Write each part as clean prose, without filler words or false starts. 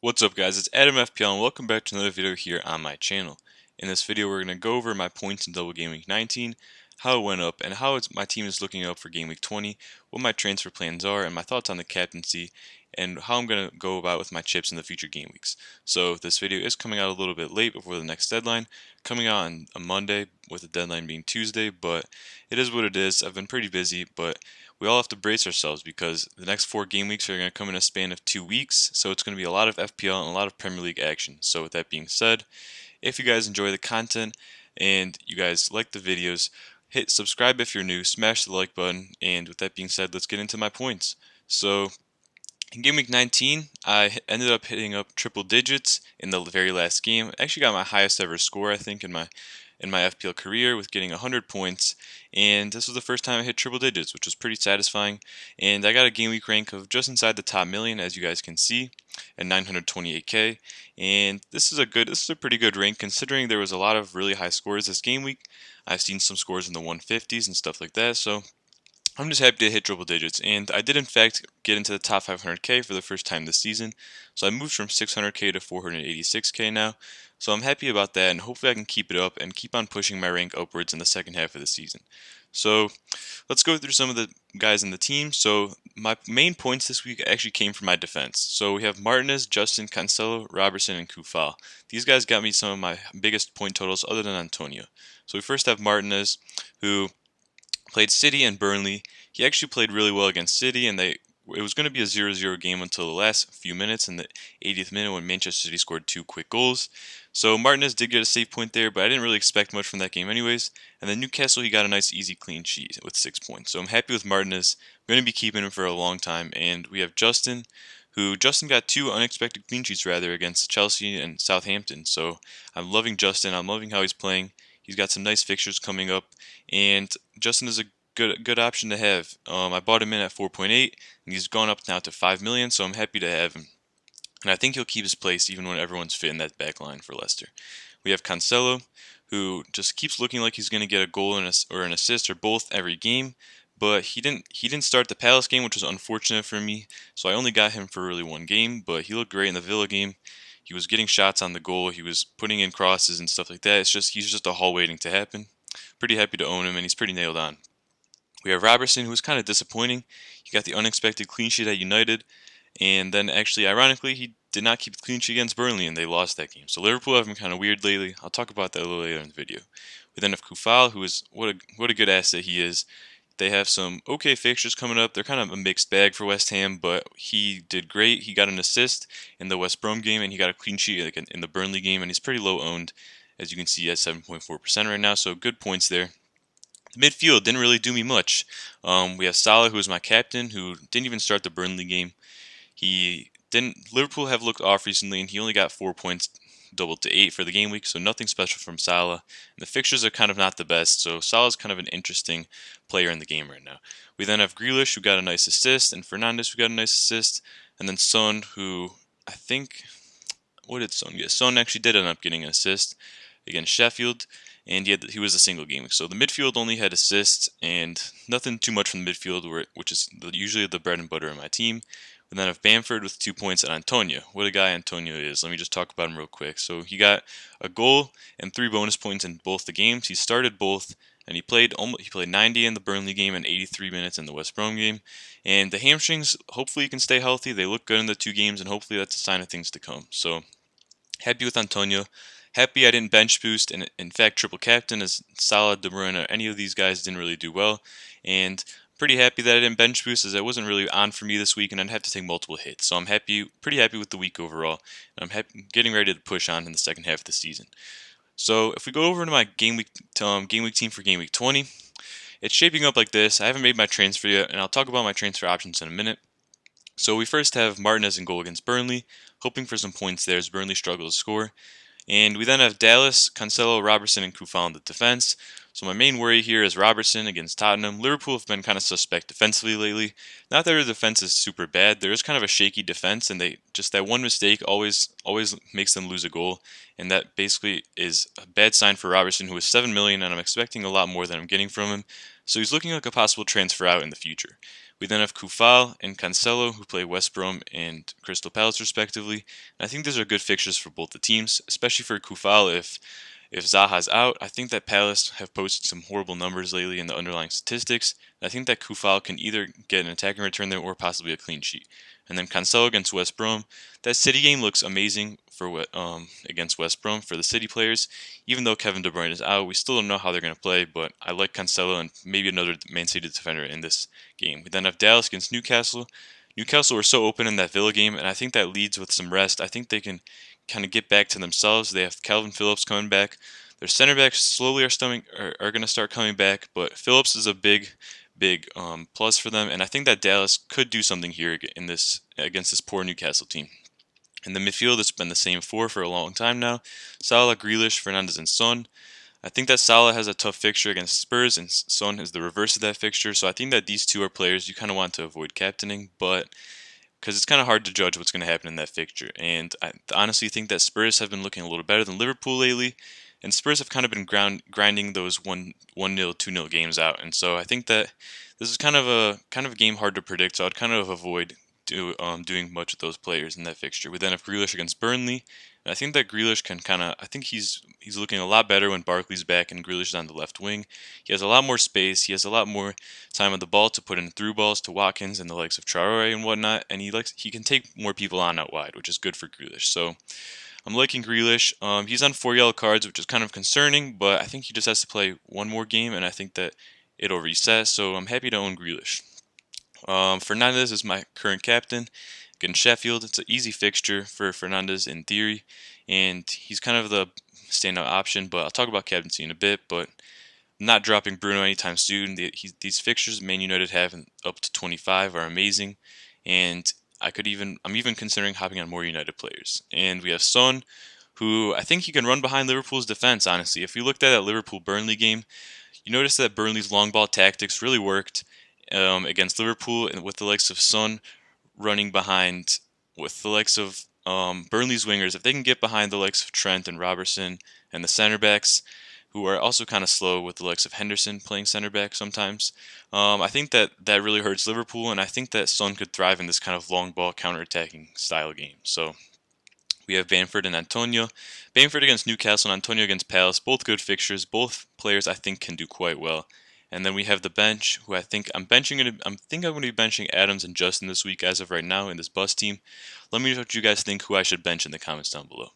What's up guys, it's Adam FPL and welcome back to another video here on my channel. In this video we're going to go over my points in double game week 19, how it went up, and how my team is looking up for game week 20, what my transfer plans are, and my thoughts on the captaincy, and how I'm going to go about with my chips in the future game weeks. So this video is coming out a little bit late before the next deadline, coming out on a Monday with the deadline being Tuesday, but it is what it is. I've been pretty busy, but we all have to brace ourselves because the next 4 game weeks are going to come in a span of 2 weeks, so it's going to be a lot of FPL and a lot of Premier League action. So with that being said, if you guys enjoy the content and you guys like the videos, hit subscribe if you're new, smash the like button, and with that being said, let's get into my points. So in game week 19, I ended up hitting up triple digits in the very last game. I actually got my highest ever score, I think, in my FPL career with getting 100 points, and this was the first time I hit triple digits, which was pretty satisfying. And I got a game week rank of just inside the top million, as you guys can see, at 928k. And this is a pretty good rank considering there was a lot of really high scores this game week. I've seen some scores in the 150s and stuff like that, so I'm just happy to hit triple digits, and I did in fact get into the top 500k for the first time this season. So I moved from 600k to 486k now. So I'm happy about that, and hopefully I can keep it up and keep on pushing my rank upwards in the second half of the season. So let's go through some of the guys in the team. So my main points this week actually came from my defense. So we have Martinez, Justin, Cancelo, Robertson, and Kufal. These guys got me some of my biggest point totals other than Antonio. So we first have Martinez, who played City and Burnley. He actually played really well against City, and it was going to be a 0-0 game until the last few minutes in the 80th minute when Manchester City scored 2 quick goals. So Martinez did get a save point there, but I didn't really expect much from that game anyways. And then Newcastle, he got a nice easy clean sheet with 6 points. So I'm happy with Martinez. I'm going to be keeping him for a long time. And we have Justin, who Justin got 2 unexpected clean sheets rather against Chelsea and Southampton. So I'm loving Justin. I'm loving how he's playing. He's got some nice fixtures coming up, and Justin is a good option to have. I bought him in at 4.8, and he's gone up now to 5 million, so I'm happy to have him. And I think he'll keep his place even when everyone's fit in that back line for Leicester. We have Cancelo, who just keeps looking like he's going to get a goal or an assist or both every game, but he didn't start the Palace game, which was unfortunate for me. So I only got him for really 1 game, but he looked great in the Villa game. He was getting shots on the goal. He was putting in crosses and stuff like that. He's just a haul waiting to happen. Pretty happy to own him, and he's pretty nailed on. We have Robertson, who was kind of disappointing. He got the unexpected clean sheet at United, and then actually, ironically, he did not keep the clean sheet against Burnley, and they lost that game. So Liverpool have been kind of weird lately. I'll talk about that a little later in the video. We then have Kufal, who is what a good asset he is. They have some okay fixtures coming up. They're kind of a mixed bag for West Ham, but he did great. He got an assist in the West Brom game, and he got a clean sheet in the Burnley game, and he's pretty low owned, as you can see, at 7.4% right now, so good points there. The midfield didn't really do me much. We have Salah, who is my captain, who didn't even start the Burnley game. Liverpool have looked off recently, and he only got 4 points, doubled to 8 for the game week, so nothing special from Salah. And the fixtures are kind of not the best, so Salah's kind of an interesting player in the game right now. We then have Grealish, who got a nice assist, and Fernandes, who got a nice assist, and then Son, who I think, what did Son get? Son actually did end up getting an assist against Sheffield, and he was a single game week. So the midfield only had assists, and nothing too much from the midfield, which is usually the bread and butter of my team. We then have Bamford with 2 points, and Antonio. What a guy Antonio is. Let me just talk about him real quick. So he got a goal and 3 bonus points in both the games. He started both, and he played 90 in the Burnley game and 83 minutes in the West Brom game. And the hamstrings, hopefully he can stay healthy. They look good in the 2 games, and hopefully that's a sign of things to come. So happy with Antonio. Happy I didn't bench boost, and in fact triple captain, as Salah, De Bruyne, or any of these guys didn't really do well. And pretty happy that I didn't bench boost, as it wasn't really on for me this week, and I'd have to take multiple hits. So I'm pretty happy with the week overall, and I'm getting ready to push on in the second half of the season. So if we go over to my game week team for game week 20, it's shaping up like this. I haven't made my transfer yet, and I'll talk about my transfer options in a minute. So we first have Martinez in goal against Burnley, hoping for some points there as Burnley struggle to score. And we then have Dallas, Cancelo, Robertson, and Kufal in the defense. So my main worry here is Robertson against Tottenham. Liverpool have been kind of suspect defensively lately. Not that their defense is super bad. There is kind of a shaky defense, and that one mistake always makes them lose a goal. And that basically is a bad sign for Robertson, who is 7 million, and I'm expecting a lot more than I'm getting from him. So he's looking like a possible transfer out in the future. We then have Kufal and Cancelo, who play West Brom and Crystal Palace respectively. And I think these are good fixtures for both the teams, especially for Kufal if Zaha's out. I think that Palace have posted some horrible numbers lately in the underlying statistics. I think that Kufal can either get an attacking return there or possibly a clean sheet. And then Cancelo against West Brom. That City game looks amazing for against West Brom for the City players. Even though Kevin De Bruyne is out, we still don't know how they're going to play. But I like Cancelo and maybe another Man City defender in this game. We then have Dallas against Newcastle. Newcastle were so open in that Villa game, and I think that leads with some rest. I think they can kind of get back to themselves. They have Calvin Phillips coming back. Their center backs slowly are going to start coming back, but Phillips is a big plus for them, and I think that Dallas could do something here in this against this poor Newcastle team. In the midfield, it's been the same four for a long time now: Salah, Grealish, Fernandes, and Son. I think that Salah has a tough fixture against Spurs, and Son is the reverse of that fixture. So I think that these two are players you kind of want to avoid captaining, but because it's kind of hard to judge what's going to happen in that fixture. And I honestly think that Spurs have been looking a little better than Liverpool lately, and Spurs have kind of been grinding those 1-0, 2-0 games out. And so I think that this is kind of a game hard to predict. So I'd kind of avoid doing much with those players in that fixture. We then have Grealish against Burnley. And I think that Grealish can I think he's looking a lot better when Barkley's back and Grealish is on the left wing. He has a lot more space. He has a lot more time on the ball to put in through balls to Watkins and the likes of Traore and whatnot. And he can take more people on out wide, which is good for Grealish. So I'm liking Grealish. He's on 4 yellow cards, which is kind of concerning, but I think he just has to play one more game, and I think that it'll reset. So I'm happy to own Grealish. Fernandes is my current captain against Sheffield. It's an easy fixture for Fernandes in theory, and he's kind of the standout option. But I'll talk about captaincy in a bit. But I'm not dropping Bruno anytime soon. These fixtures Man United have up to 25 are amazing, and I'm even considering hopping on more United players. And we have Son, who I think he can run behind Liverpool's defense. Honestly, if we looked at that Liverpool Burnley game, you notice that Burnley's long ball tactics really worked against Liverpool, and with the likes of Son running behind, with the likes of Burnley's wingers, if they can get behind the likes of Trent and Robertson and the center backs, who are also kind of slow with the likes of Henderson playing center back sometimes, I think that really hurts Liverpool, and I think that Son could thrive in this kind of long ball counter-attacking style game. So we have Bamford and Antonio. Bamford against Newcastle and Antonio against Palace, both good fixtures. Both players I think can do quite well. And then we have the bench, who I think I'm going to be benching Adams and Justin this week as of right now in this bus team. Let me know what you guys think who I should bench in the comments down below.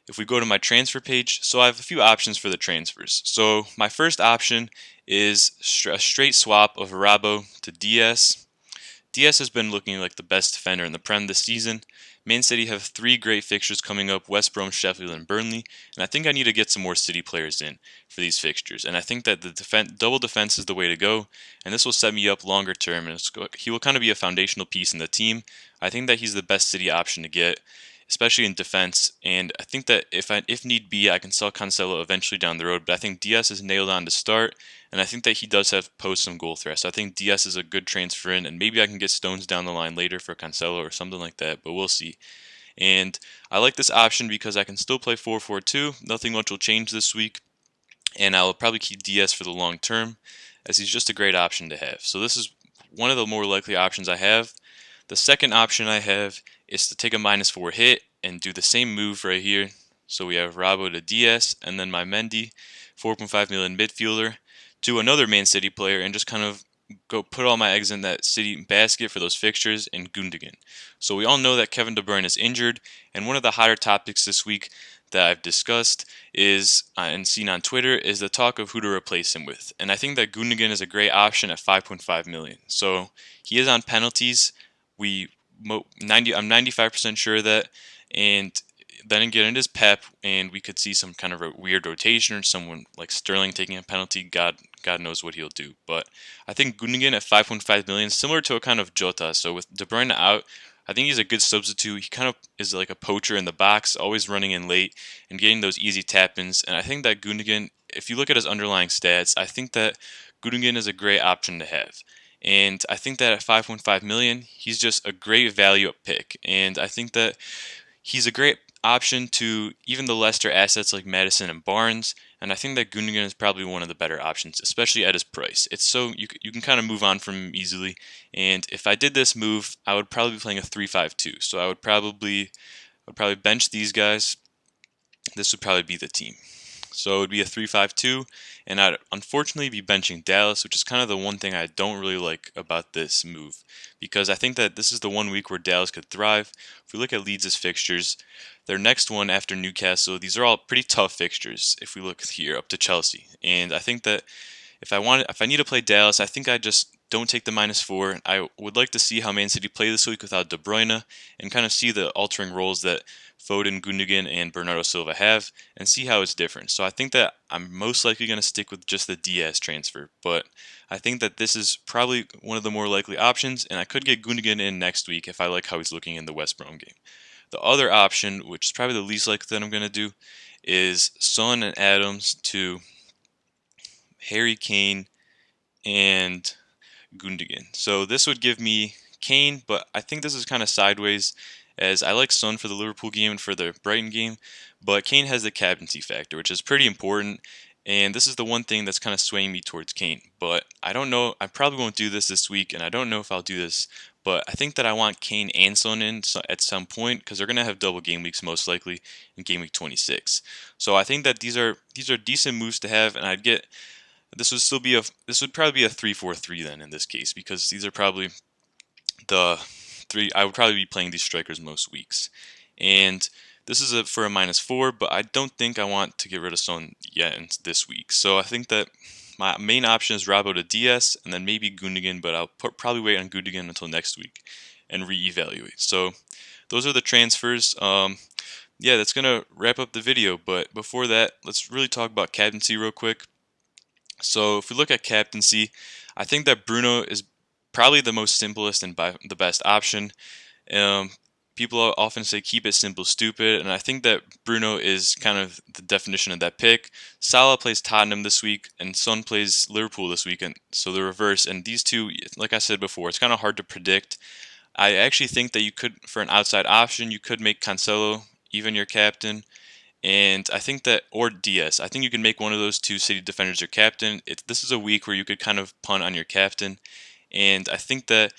If we go to my transfer page, so I have a few options for the transfers. So my first option is a straight swap of Rabo to Diaz. Diaz has been looking like the best defender in the Prem this season. Man City have 3 great fixtures coming up: West Brom, Sheffield, and Burnley. And I think I need to get some more City players in for these fixtures. And I think that the double defense is the way to go. And this will set me up longer term. And he will kind of be a foundational piece in the team. I think that he's the best City option to get, especially in defense. And I think that if need be, I can sell Cancelo eventually down the road. But I think Diaz is nailed on to start, and I think that he does have some goal threat. So I think Diaz is a good transfer in, and maybe I can get Stones down the line later for Cancelo or something like that, but we'll see. And I like this option because I can still play 4-4-2. Nothing much will change this week, and I'll probably keep Diaz for the long term, as he's just a great option to have. So this is one of the more likely options I have. The second option I have is to take a -4 hit and do the same move right here. So we have Rabo to Diaz, and then my Mendy, 4.5 million midfielder, to another Man City player, and just kind of go put all my eggs in that City basket for those fixtures in Gundogan. So we all know that Kevin De Bruyne is injured, and one of the hotter topics this week that I've discussed is and seen on Twitter is the talk of who to replace him with. And I think that Gundogan is a great option at 5.5 million. So he is on penalties. I'm 95% sure of that, and then again, it is Pep, and we could see some kind of a weird rotation or someone like Sterling taking a penalty. God knows what he'll do. But I think Gundogan at 5.5 million, similar to a kind of Jota. So with De Bruyne out, I think he's a good substitute. He kind of is like a poacher in the box, always running in late and getting those easy tap-ins. And I think that Gundogan, if you look at his underlying stats, I think that Gundogan is a great option to have. And I think that at 5.5 million, he's just a great value pick. And I think that he's a great option to even the lesser assets like Madison and Barnes, and I think that Gundogan is probably one of the better options, especially at his price. It's so you can kind of move on from him easily, and if I did this move, I would probably be playing a 3-5-2. So I would probably bench these guys. This would probably be the team. So it would be a 3-5-2, and I'd unfortunately be benching Dallas, which is kind of the one thing I don't really like about this move, because I think that this is the one week where Dallas could thrive. If we look at Leeds' fixtures, their next one after Newcastle, these are all pretty tough fixtures. If we look here up to Chelsea, and I think that if I need to play Dallas, I think I just don't take the -4. I would like to see how Man City play this week without De Bruyne and kind of see the altering roles that Foden, Gundogan, and Bernardo Silva have and see how it's different. So I think that I'm most likely going to stick with just the Diaz transfer, but I think that this is probably one of the more likely options, and I could get Gundogan in next week if I like how he's looking in the West Brom game. The other option, which is probably the least likely that I'm going to do, is Son and Adams to Harry Kane and Gundogan. So this would give me Kane, but I think this is kind of sideways, as I like Son for the Liverpool game and for the Brighton game, but Kane has the captaincy factor, which is pretty important, and this is the one thing that's kind of swaying me towards Kane. But I don't know, I probably won't do this week, and I don't know if I'll do this, but I think that I want Kane and Son in at some point, because they're going to have double game weeks most likely in game week 26. So I think that these are decent moves to have, and I'd get this would probably be a 3-4-3 then in this case, because these are probably the three I would probably be playing these strikers most weeks. And this is for a -4, but I don't think I want to get rid of Son yet in this week. So I think that my main option is Robbo to DS and then maybe Gundogan, but I'll probably wait on Gundogan until next week and reevaluate. So those are the transfers. Yeah, that's gonna wrap up the video. But before that, let's really talk about captaincy real quick. So if we look at captaincy, I think that Bruno is probably the most simplest and the best option. Um, People often say keep it simple, stupid, and I think that Bruno is kind of the definition of that pick. Salah plays Tottenham this week, and Son plays Liverpool this weekend, so the reverse. And these two, like I said before, it's kind of hard to predict. I actually think that you could, for an outside option, you could make Cancelo even your captain. And I think that, or DS, I think you can make one of those two City defenders your captain. This is a week where you could kind of punt on your captain. And I think that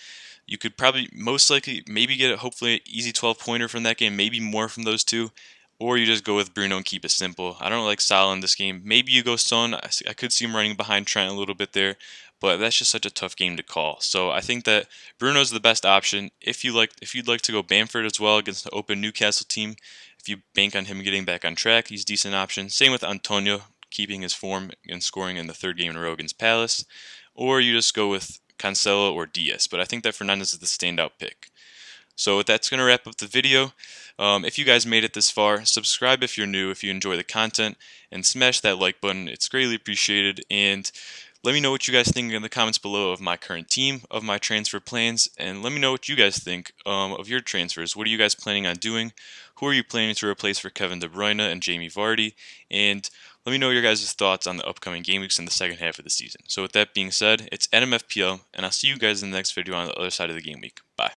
you could probably, most likely, maybe get hopefully an easy 12-pointer from that game, maybe more from those two. Or you just go with Bruno and keep it simple. I don't like Salah in this game. Maybe you go Son. I could see him running behind Trent a little bit there. But that's just such a tough game to call. So I think that Bruno's the best option. If you'd like to go Bamford as well against the open Newcastle team, if you bank on him getting back on track, he's a decent option. Same with Antonio, keeping his form and scoring in the third game in a row against Palace. Or you just go with Cancelo or Diaz. But I think that Fernandes is the standout pick. So that's going to wrap up the video. If you guys made it this far, subscribe if you're new, if you enjoy the content, and smash that like button. It's greatly appreciated. And let me know what you guys think in the comments below of my current team, of my transfer plans, and let me know what you guys think of your transfers. What are you guys planning on doing? Who are you planning to replace for Kevin De Bruyne and Jamie Vardy? And let me know your guys' thoughts on the upcoming game weeks in the second half of the season. So with that being said, it's NMFPL, and I'll see you guys in the next video on the other side of the game week. Bye.